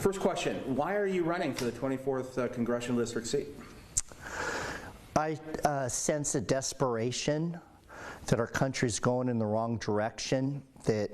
First question, why are you running for the 24th Congressional District seat? I sense a desperation that our country's going in the wrong direction, that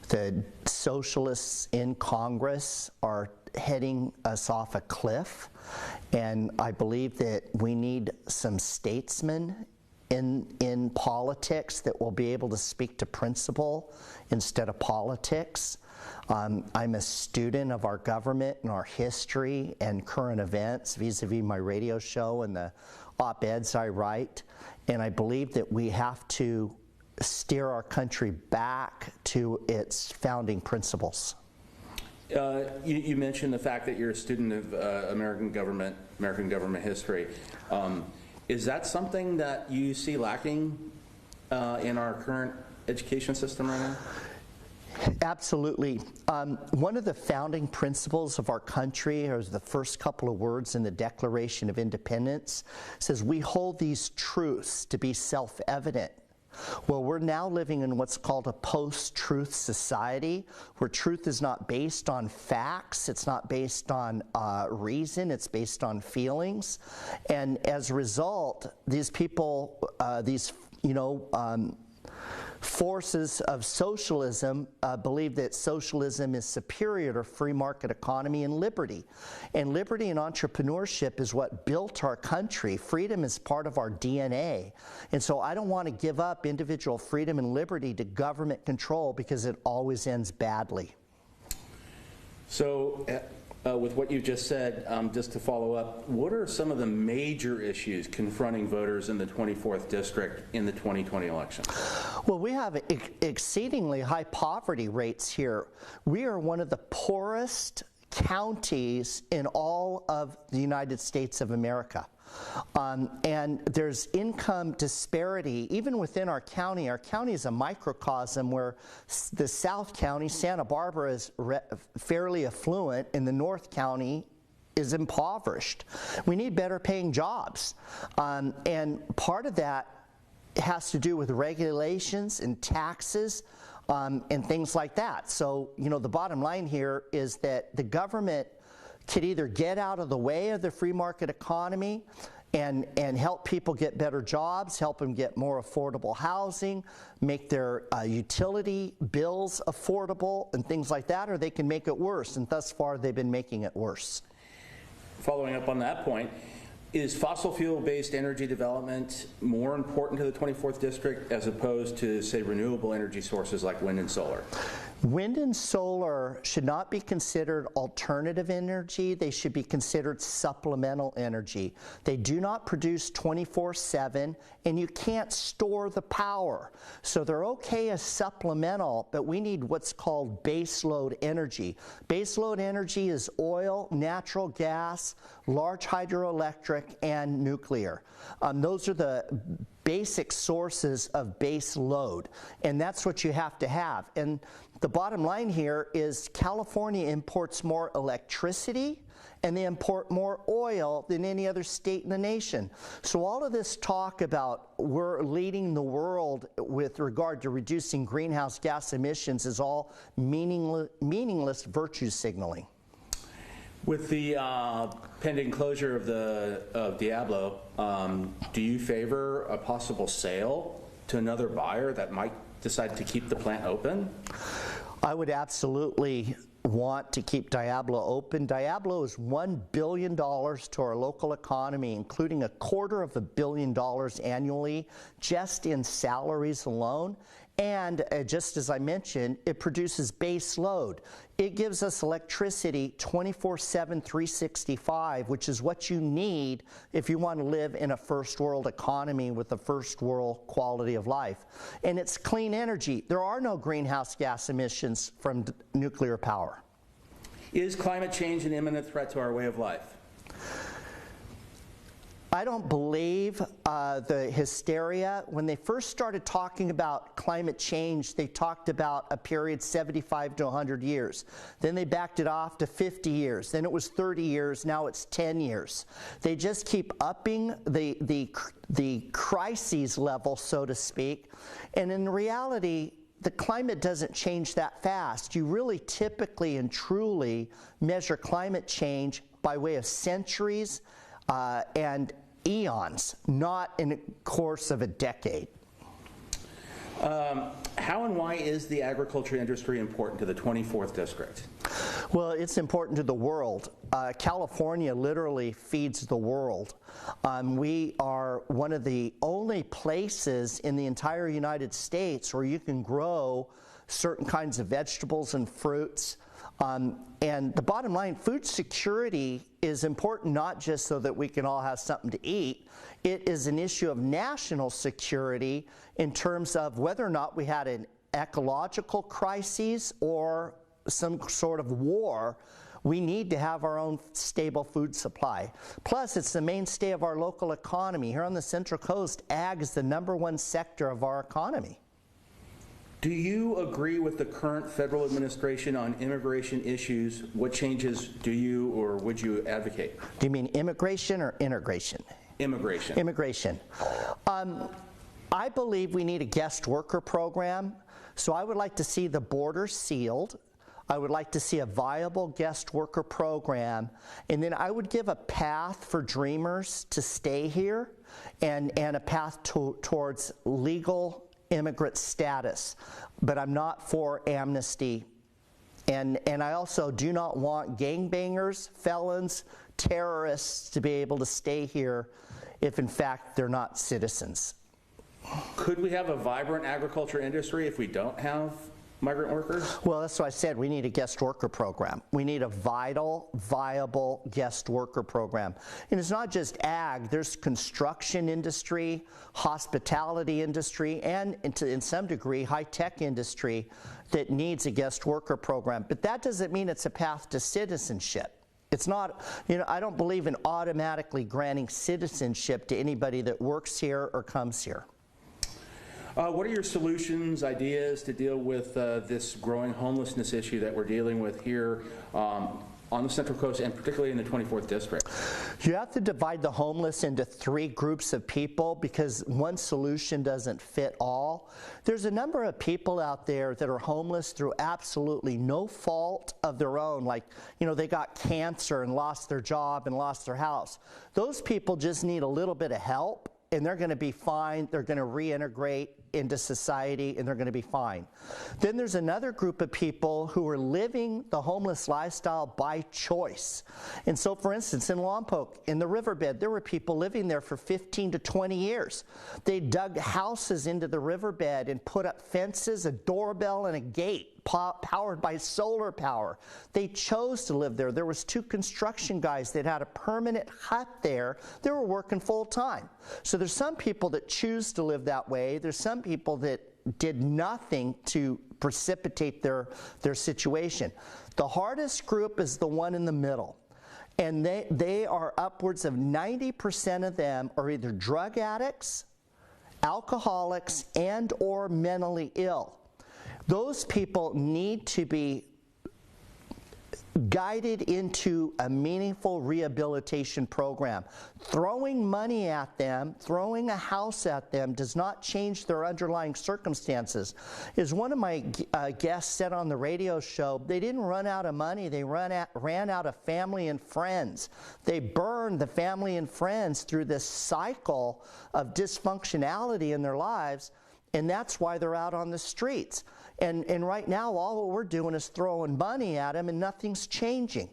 the socialists in Congress are heading us off a cliff, and I believe that we need some statesmen in politics that will be able to speak to principle instead of politics. I'm a student of our government and our history and current events vis-a-vis my radio show and the op-eds I write, and I believe that we have to steer our back to its founding principles. You mentioned the fact that you're a student of American government history. Is that something that you see lacking in our current education system right now? Absolutely. One of the founding principles of our country, or the first couple of words in the Declaration of Independence, says we hold these truths to be self-evident. Well, we're now living in what's called a post-truth society, where truth is not based on facts, it's not based on reason, it's based on feelings. And as a result, these people, forces of socialism believe that socialism is superior to free market economy and liberty. And liberty and entrepreneurship is what built our country. Freedom is part of our DNA. And so I don't want to give up individual freedom and liberty to government control, because it always ends badly. So with what you just said, just to follow up, what are some of the major issues confronting voters in the 24th District in the 2020 election? Well, we have exceedingly high poverty rates here. We are one of the poorest counties in all of the United States of America. And there's income disparity even within our county. Our county is a microcosm where the South County, Santa Barbara, is fairly affluent, and the North County is impoverished. We need better paying jobs. And part of that has to do with regulations and taxes and things like that. So, the bottom line here is that the government could either get out of the way of the free market economy and help people get better jobs, help them get more affordable housing, make their utility bills affordable and things like that, or they can make it worse, and thus far they've been making it worse. Following up on that point, is fossil fuel-based energy development more important to the 24th District as opposed to, say, renewable energy sources like wind and solar? Wind and solar should not be considered alternative energy. They should be considered supplemental energy. They do not produce 24/7, and you can't store the power. So they're okay as supplemental, but we need what's called baseload energy. Baseload energy is oil, natural gas, large hydroelectric, and nuclear. Those are the basic sources of base load, and that's what you have to have. And the bottom line here is California imports more electricity and they import more oil than any other state in the nation. So all of this talk about we're leading the world with regard to reducing greenhouse gas emissions is all meaningless virtue signaling. With the pending closure of Diablo, do you favor a possible sale to another buyer that might decide to keep the plant open? I would absolutely want to keep Diablo open. Diablo is $1 billion to our local economy, including $250 million annually just in salaries alone. And just as I mentioned, it produces base load. It gives us electricity 24/7, 365, which is what you need if you want to live in a first world economy with a first world quality of life. And it's clean energy. There are no greenhouse gas emissions from nuclear power. Is climate change an imminent threat to our way of life? I don't believe the hysteria. When they first started talking about climate change, they talked about a period 75 to 100 years. Then they backed it off to 50 years. Then it was 30 years. Now it's 10 years. They just keep upping the crises level, so to speak. And in reality, the climate doesn't change that fast. You really typically and truly measure climate change by way of centuries and eons, not in the course of a decade. How and why is the agriculture industry important to the 24th District? Well, it's important to the world. California literally feeds the world. We are one of the only places in the entire United States where you can grow certain kinds of vegetables and fruits. And the bottom line, food security is important not just so that we can all have something to eat. It is an issue of national security in terms of whether or not we had an ecological crisis or some sort of war. We need to have our own stable food supply. Plus, it's the mainstay of our local economy. Here on the Central Coast, ag is the #1 sector of our economy. Do you agree with the current federal administration on immigration issues? What changes do you or would you advocate? Do you mean immigration or integration? Immigration. Immigration. I believe we need a guest worker program, so I would like to see the border sealed. I would like to see a viable guest worker program, and then I would give a path for dreamers to stay here and a path towards legal immigrant status. But I'm not for amnesty. And I also do not want gangbangers, felons, terrorists to be able to stay here if in fact they're not citizens. Could we have a vibrant agriculture industry if we don't have migrant workers? Well, that's what I said. We need a guest worker program. We need a viable guest worker program. And it's not just ag. There's construction industry, hospitality industry, and in some degree, high-tech industry that needs a guest worker program. But that doesn't mean it's a path to citizenship. It's not, I don't believe in automatically granting citizenship to anybody that works here or comes here. What are your solutions, ideas to deal with this growing homelessness issue that we're dealing with here on the Central Coast and particularly in the 24th District? You have to divide the homeless into 3 groups of people because one solution doesn't fit all. There's a number of people out there that are homeless through absolutely no fault of their own, like, they got cancer and lost their job and lost their house. Those people just need a little bit of help, and they're going to be fine. They're going to reintegrate into society, and they're going to be fine. Then there's another group of people who are living the homeless lifestyle by choice. And so, for instance, in Lompoc, in the riverbed, there were people living there for 15 to 20 years. They dug houses into the riverbed and put up fences, a doorbell, and a gate powered by solar power. They chose to live there. There was 2 construction guys that had a permanent hut there. They were working full time. So there's some people that choose to live that way. There's some people that did nothing to precipitate their situation. The hardest group is the one in the middle. And they are upwards of 90% of them are either drug addicts, alcoholics, and or mentally ill. Those people need to be guided into a meaningful rehabilitation program. Throwing money at them, throwing a house at them does not change their underlying circumstances. As one of my guests said on the radio show, they didn't run out of money, they ran out of family and friends. They burned the family and friends through this cycle of dysfunctionality in their lives, and that's why they're out on the streets. And right now, all we're doing is throwing money at them, and nothing's changing.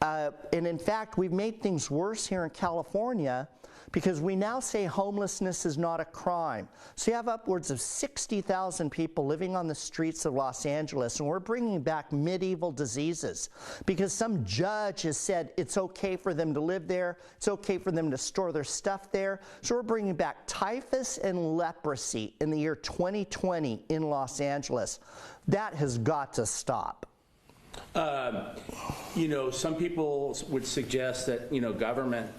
And in fact, we've made things worse here in California because we now say homelessness is not a crime. So you have upwards of 60,000 people living on the streets of Los Angeles, and we're bringing back medieval diseases because some judge has said it's okay for them to live there, it's okay for them to store their stuff there. So we're bringing back typhus and leprosy in the year 2020 in Los Angeles. That has got to stop. Some people would suggest that, government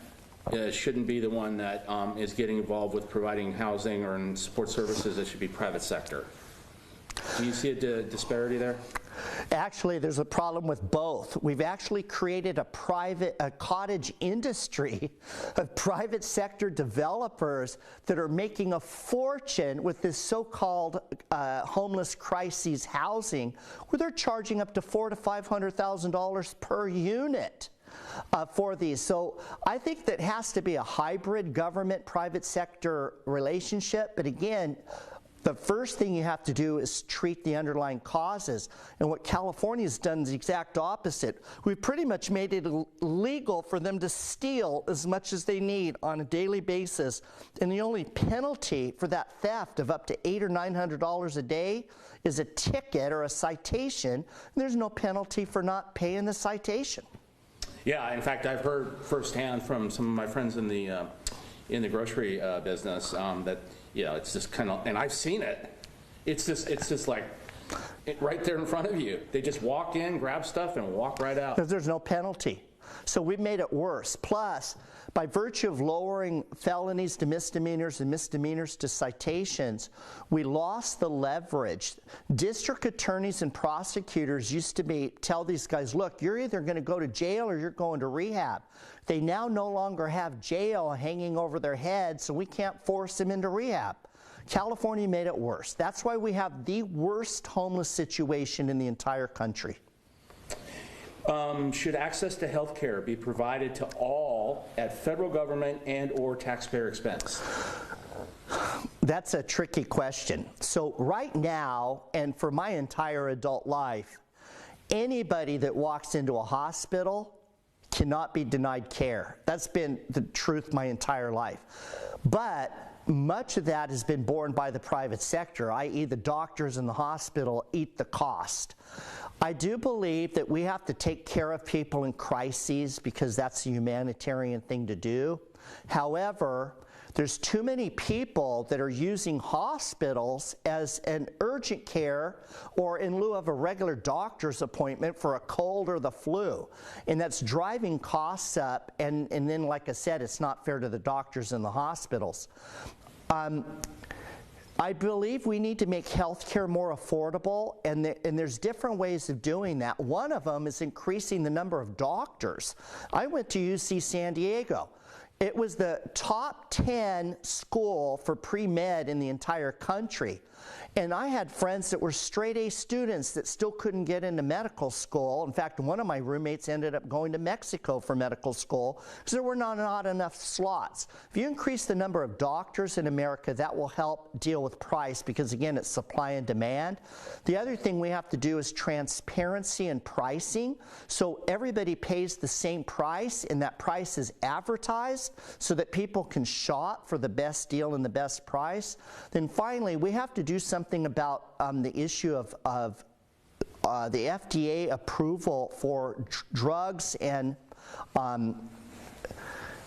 shouldn't be the one that is getting involved with providing housing or in support services. It should be private sector. Do you see a disparity there? Actually, there's a problem with both. We've actually created a cottage industry of private sector developers that are making a fortune with this so-called homeless crises housing, where they're charging up to $400,000 to $500,000 per unit. For these. So I think that has to be a hybrid government-private sector relationship. But again, the first thing you have to do is treat the underlying causes. And what California's done is the exact opposite. We've pretty much made it illegal for them to steal as much as they need on a daily basis. And the only penalty for that theft of up to $800 or $900 a day is a ticket or a citation. And there's no penalty for not paying the citation. Yeah, in fact, I've heard firsthand from some of my friends in the grocery business that it's just kind of, and I've seen it. It's just like right there in front of you. They just walk in, grab stuff, and walk right out. Because there's no penalty. So we've made it worse. Plus, by virtue of lowering felonies to misdemeanors and misdemeanors to citations, we lost the leverage. District attorneys and prosecutors used to tell these guys, look, you're either going to go to jail or you're going to rehab. They now no longer have jail hanging over their heads, so we can't force them into rehab. California made it worse. That's why we have the worst homeless situation in the entire country. Should access to health care be provided to all at federal government and or taxpayer expense? That's a tricky question. So right now, and for my entire adult life, anybody that walks into a hospital cannot be denied care. That's been the truth my entire life. But much of that has been borne by the private sector, i.e. the doctors in the hospital eat the cost. I do believe that we have to take care of people in crises because that's a humanitarian thing to do. However, there's too many people that are using hospitals as an urgent care or in lieu of a regular doctor's appointment for a cold or the flu. And that's driving costs up, and then, like I said, it's not fair to the doctors in the hospitals. I believe we need to make health care more affordable, and there's different ways of doing that. One of them is increasing the number of doctors. I went to UC San Diego. It was the top 10 school for pre-med in the entire country. And I had friends that were straight A students that still couldn't get into medical school. In fact, one of my roommates ended up going to Mexico for medical school because there were not enough slots. If you increase the number of doctors in America, that will help deal with price because, again, it's supply and demand. The other thing we have to do is transparency and pricing. So everybody pays the same price, and that price is advertised so that people can shop for the best deal and the best price. Then finally, we have to do something about the issue of the FDA approval for drugs and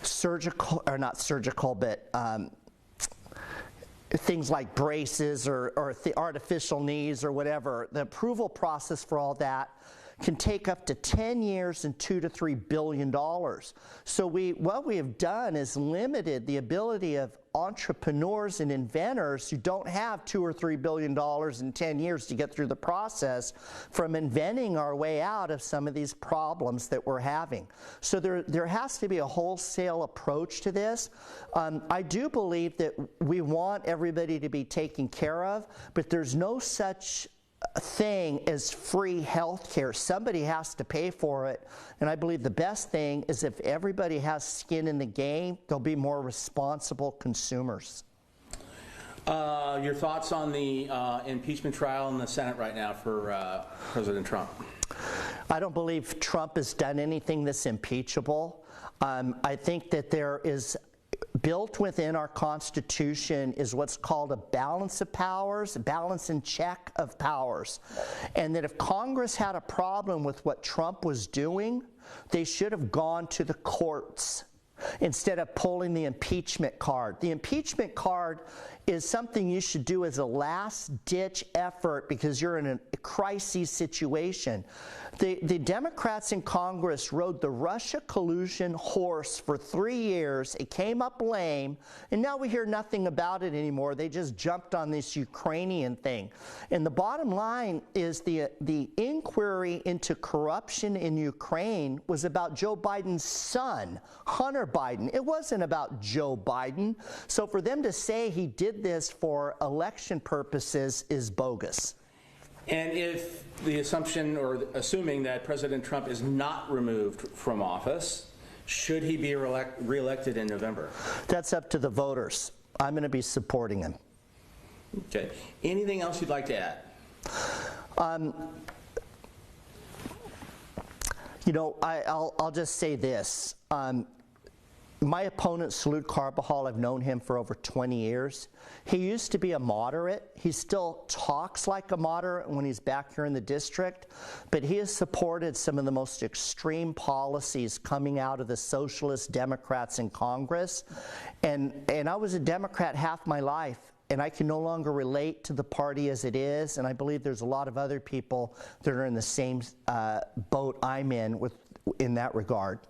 surgical, or not surgical, but things like braces or artificial knees or whatever. The approval process for all that can take up to 10 years and $2 to $3 billion. So what we have done is limited the ability of entrepreneurs and inventors who don't have $2 or $3 billion in 10 years to get through the process from inventing our way out of some of these problems that we're having. So there has to be a wholesale approach to this. I do believe that we want everybody to be taken care of, but there's no such thing as free health care. Somebody has to pay for it, and I believe the best thing is if everybody has skin in the game, they'll be more responsible consumers. Your thoughts on the impeachment trial in the Senate right now for President Trump? I don't believe Trump has done anything that's impeachable. I think that there is built within our Constitution is what's called a balance of powers, a balance and check of powers. And that if Congress had a problem with what Trump was doing, they should have gone to the courts instead of pulling the impeachment card. The impeachment card is something you should do as a last-ditch effort because you're in a crisis situation. The Democrats in Congress rode the Russia collusion horse for 3 years. It came up lame, and now we hear nothing about it anymore. They just jumped on this Ukrainian thing. And the bottom line is the inquiry into corruption in Ukraine was about Joe Biden's son, Hunter Biden. It wasn't about Joe Biden. So for them to say he did this for election purposes is bogus. And if the assumption or assuming that President Trump is not removed from office, should he be reelected in November? That's up to the voters. I'm going to be supporting him. Okay. Anything else you'd like to add? You know, I'll just say this. My opponent, Salud Carbajal, I've known him for over 20 years. He used to be a moderate. He still talks like a moderate when he's back here in the district, but he has supported some of the most extreme policies coming out of the socialist Democrats in Congress. And I was a Democrat half my life, and I can no longer relate to the party as it is, and I believe there's a lot of other people that are in the same boat I'm in that regard.